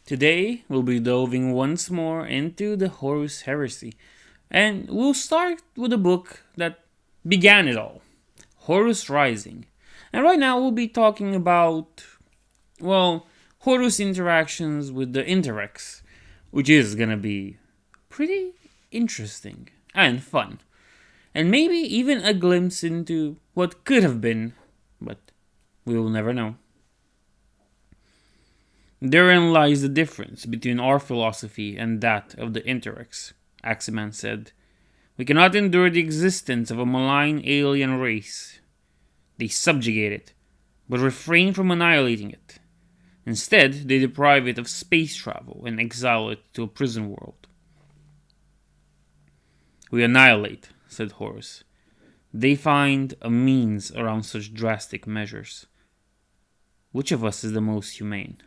Today, we'll be delving once more into the Horus Heresy, and we'll start with a book that began it all, Horus Rising. And right now, we'll be talking about, Horus interactions with the Interex, which is gonna be pretty interesting and fun, and maybe even a glimpse into what could have been, but we will never know. Therein lies the difference between our philosophy and that of the Interex, Aximan said. We cannot endure the existence of a malign alien race. They subjugate it, but refrain from annihilating it. Instead, they deprive it of space travel and exile it to a prison world. We annihilate, said Horus. They find a means around such drastic measures. Which of us is the most humane?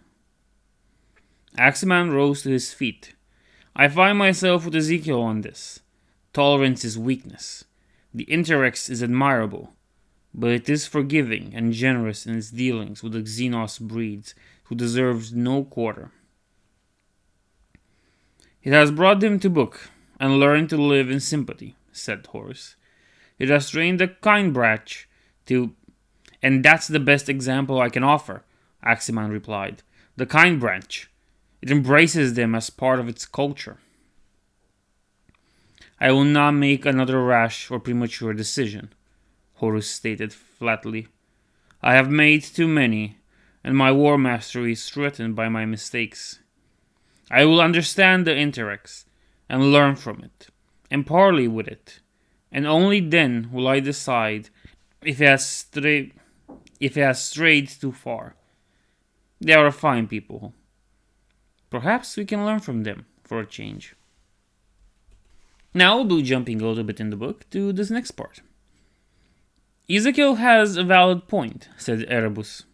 Aximan rose to his feet. I find myself with Ezekiel on this. Tolerance is weakness. The Interex is admirable, but it is forgiving and generous in its dealings with the Xenos breeds who deserves no quarter. It has brought them to book and learned to live in sympathy, said Horus. It has trained the kind branch to... And that's the best example I can offer, Aximan replied. The kind branch. It embraces them as part of its culture. I will not make another rash or premature decision, Horus stated flatly. I have made too many, and my war mastery is threatened by my mistakes. I will understand the Interex, and learn from it, and parley with it, and only then will I decide if it has strayed too far. They are a fine people. Perhaps we can learn from them for a change. Now we'll be jumping a little bit in the book to this next part. Ezekiel has a valid point, said Erebus.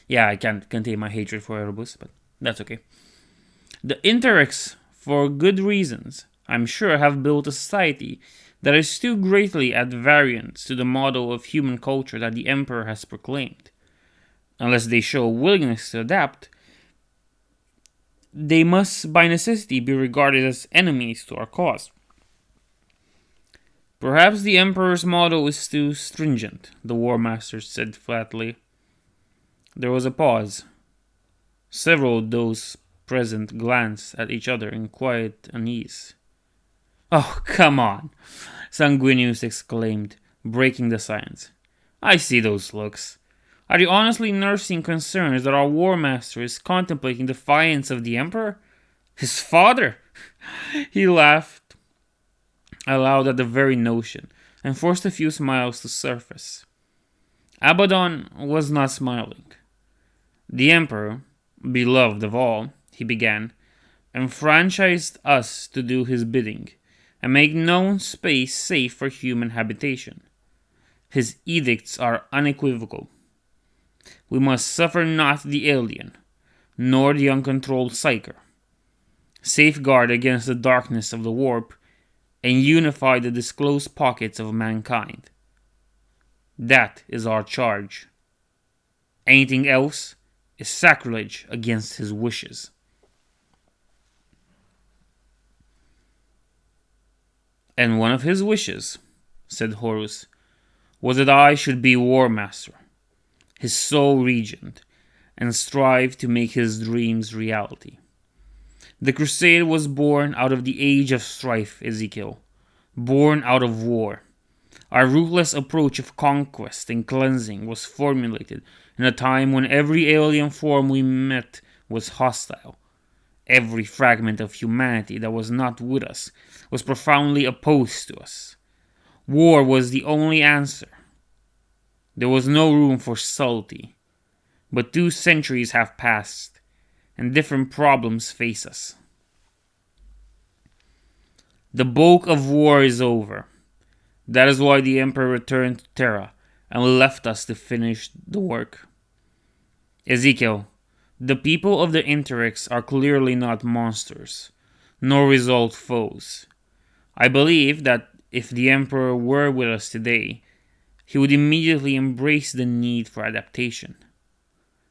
Yeah, I can't contain my hatred for Erebus, but that's okay. The Interex, for good reasons, I'm sure, have built a society that is too greatly at variance to the model of human culture that the Emperor has proclaimed. Unless they show a willingness to adapt, they must by necessity be regarded as enemies to our cause. Perhaps the Emperor's motto is too stringent, the War Master said flatly. There was a pause. Several of those present glanced at each other in quiet unease. Oh, come on, Sanguinius exclaimed, breaking the silence. I see those looks. Are you honestly nursing concerns that our War Master is contemplating defiance of the Emperor? His father? He laughed aloud at the very notion, and forced a few smiles to surface. Abaddon was not smiling. The Emperor, beloved of all, he began, enfranchised us to do his bidding, and make known space safe for human habitation. His edicts are unequivocal. We must suffer not the alien, nor the uncontrolled psyker. Safeguard against the darkness of the warp, and unify the disclosed pockets of mankind. That is our charge. Anything else is sacrilege against his wishes. And one of his wishes, said Horus, was that I should be War Master, his sole regent, and strive to make his dreams reality. The crusade was born out of the age of strife, Ezekiel, born out of war. Our ruthless approach of conquest and cleansing was formulated in a time when every alien form we met was hostile. Every fragment of humanity that was not with us was profoundly opposed to us. War was the only answer. There was no room for subtlety. But 2 centuries have passed, and different problems face us. The bulk of war is over. That is why the Emperor returned to Terra and left us to finish the work. Ezekiel, the people of the Interex are clearly not monsters, nor result foes. I believe that if the Emperor were with us today, he would immediately embrace the need for adaptation.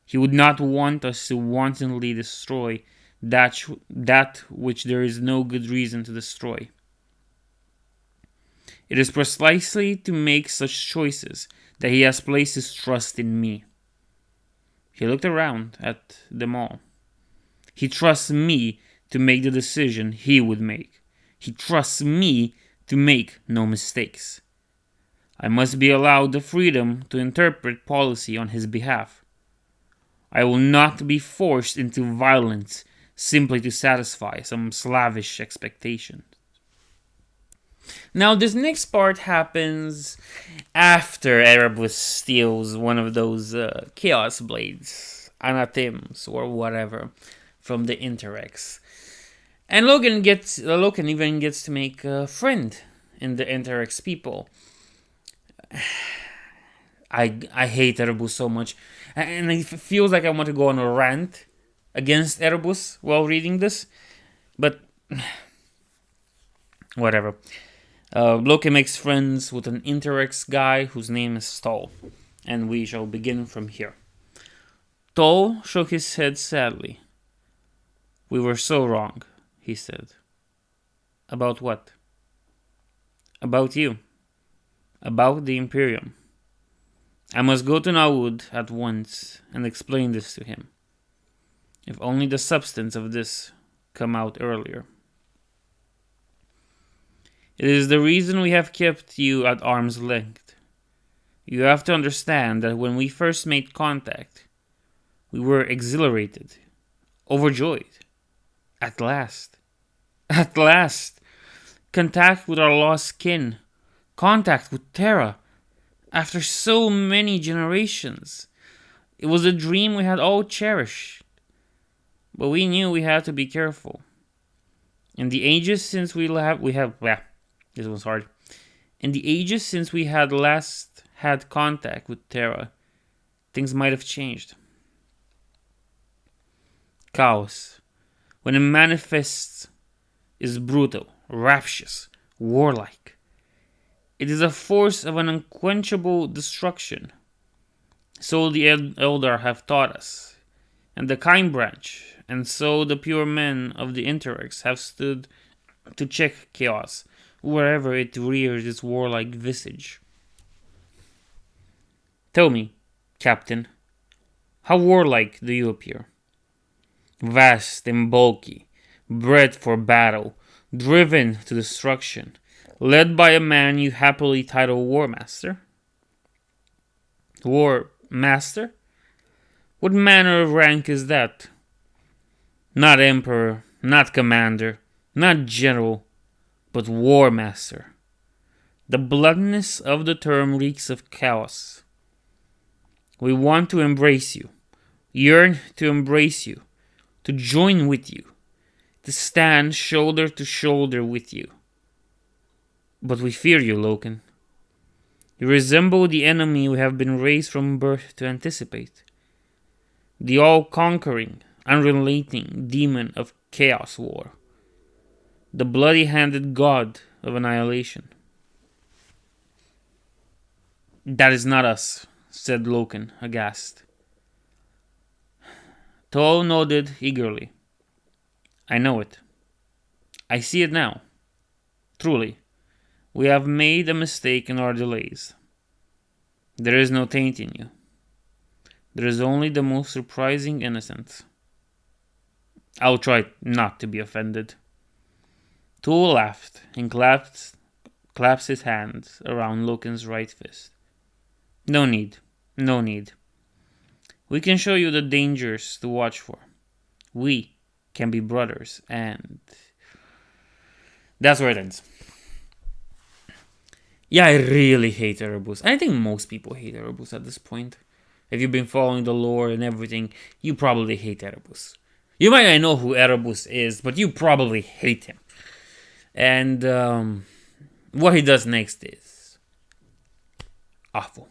He would not want us to wantonly destroy that which there is no good reason to destroy. It is precisely to make such choices that he has placed his trust in me. He looked around at them all. He trusts me to make the decision he would make. He trusts me to make no mistakes. I must be allowed the freedom to interpret policy on his behalf. I will not be forced into violence simply to satisfy some slavish expectation. Now, this next part happens after Erebus steals one of those Chaos Blades, Anathems, or whatever, from the Interex. And Logan even gets to make a friend in the Interex people. I hate Erebus so much, and it feels like I want to go on a rant against Erebus while reading this, but whatever. Loki makes friends with an Interex guy whose name is Tol, and we shall begin from here. Tol shook his head sadly. "We were so wrong," he said. "About what?" "About you. About the Imperium. I must go to Naud at once and explain this to him. If only the substance of this come out earlier. It is the reason we have kept you at arm's length. You have to understand that when we first made contact, we were exhilarated, overjoyed. At last. At last! Contact with our lost kin. Contact with Terra. After so many generations. It was a dream we had all cherished. But we knew we had to be careful. In the ages since this was hard. In the ages since we had last had contact with Terra, things might have changed. Chaos, when it manifests, is brutal, rapacious, warlike. It is a force of an unquenchable destruction. So the Eldar have taught us, and the Kind Branch, and so the pure men of the Interex have stood to check chaos, wherever it rears its warlike visage. Tell me, Captain, how warlike do you appear? Vast and bulky, bred for battle, driven to destruction, led by a man you happily title War Master? War Master? What manner of rank is that? Not Emperor, not Commander, not General, but War Master. The bluntness of the term reeks of chaos. We want to embrace you, yearn to embrace you, to join with you, to stand shoulder to shoulder with you. But we fear you, Loken. You resemble the enemy we have been raised from birth to anticipate. The all-conquering, unrelenting demon of chaos war. The bloody-handed god of annihilation. That is not us, said Loken, aghast. Tol nodded eagerly. I know it. I see it now. Truly, we have made a mistake in our delays. There is no taint in you. There is only the most surprising innocence. I'll try not to be offended. Tool laughed and clasped his hands around Loken's right fist. No need. No need. We can show you the dangers to watch for. We can be brothers, and that's where it ends. Yeah, I really hate Erebus. I think most people hate Erebus at this point. If you've been following the lore and everything, you probably hate Erebus. You might not know who Erebus is, but you probably hate him. And what he does next is awful.